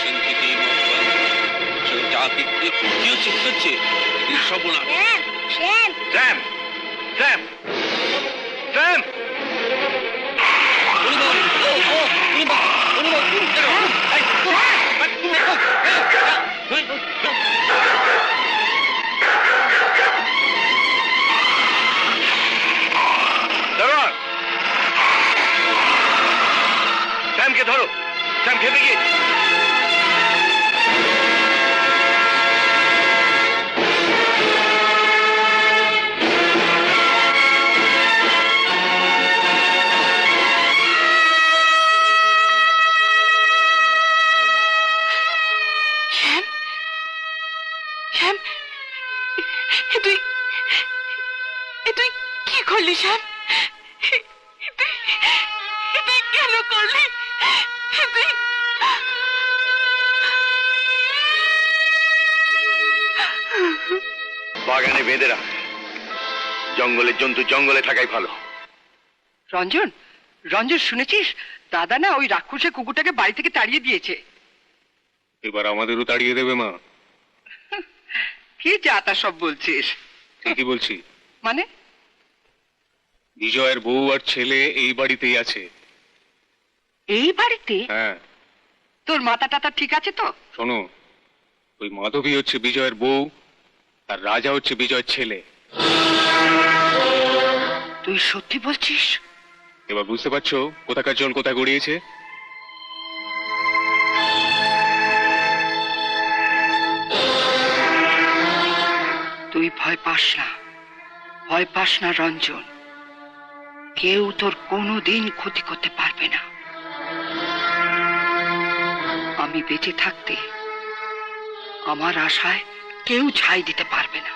শান্তিতে মহা যা কি হচ্ছে সর্বনাশ। স্যাম স্যাম স্যাম স্যাম দারোয়ান, স্যামকে ধরো। স্যাম খেপে গিয়েছে। তুই কি করলি শ্যাম? তুই কেন করলি? বাগানে বেঁধে রাখ। জঙ্গলের জন্তু জঙ্গলে থাকাই ভালো। রঞ্জন, রঞ্জন শুনেছিস? দাদা না ওই রাক্ষসের কুকুরটাকে বাড়ি থেকে তাড়িয়ে দিয়েছে। এবার আমাদেরও তাড়িয়ে দেবে মা? কি যা তা সব বলছিস? ঠিকই বলছি। মানে? বিজয়ের বউ আর ছেলে এই বাড়িতেই আছে। এই বাড়িতে? হ্যাঁ। তোর মাথা টাথা ঠিক আছে তো? শোনো, ওই মাধবী হচ্ছে বিজয়ের বউ আর রাজা হচ্ছে বিজয়ের ছেলে। তুই সত্যি বলছিস? এবার বুঝতে পারছো কোথাকার জল কোথায় গড়িয়েছে? তুই ভয় পাস না, ভয় পাস না রঞ্জন। কেউ তোর কোনোদিন ক্ষতি করতে পারবে না। আমি বেঁচে থাকতে আমার আশায় কেউ ছাই দিতে পারবে না।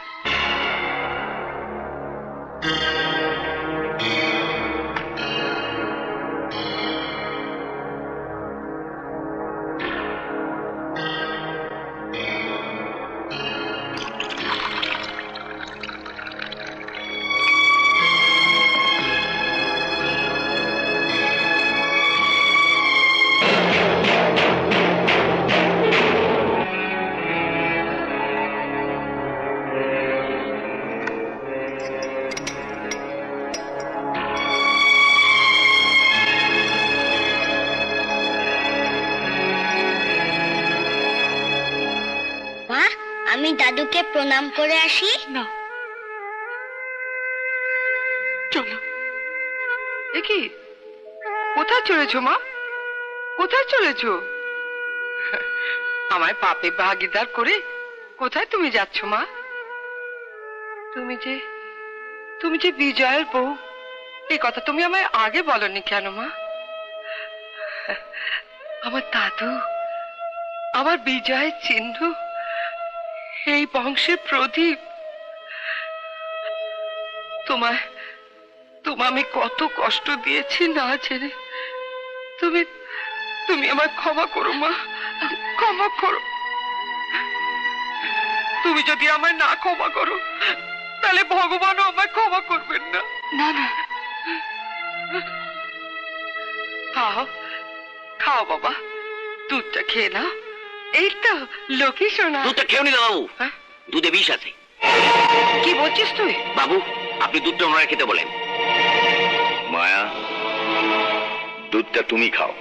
মা, আমি দাদুকে প্রণাম করে আসি। না, চলো। এ কি, কোথায় চলেছো মা? কোথায় চলেছো? আমায় পাপে ভাগীদার করে কোথায় তুমি যাচ্ছ মা? তুমি যে বিজয়ের বউ, এই কথা তুমি আমায় আগে বলনি কেন মা? আমার দাদু, আমার বিজয়ের চিহ্ন, এই বংশের প্রদীপ। তোমায় আমি কত কষ্ট দিয়েছি না জেনে। তুমি আমায় ক্ষমা করো মা, ক্ষমা করো। তুমি যদি আমায় না ক্ষমা করো তাহলে ভগবানও আমায় ক্ষমা করবেন না। না না, খাও খাও বাবা, দুধটা খেয়ে নাও। এই তো লক্ষ্মী সোনা। দুধটা খেয়ে নি বাবু, হ্যাঁ? দুধে বিষ আছে। কি বলছিস তুই? বাবু, আপনি দুধটা ওনারা খেতে বলেন। মায়া, দুধটা তুমি খাও।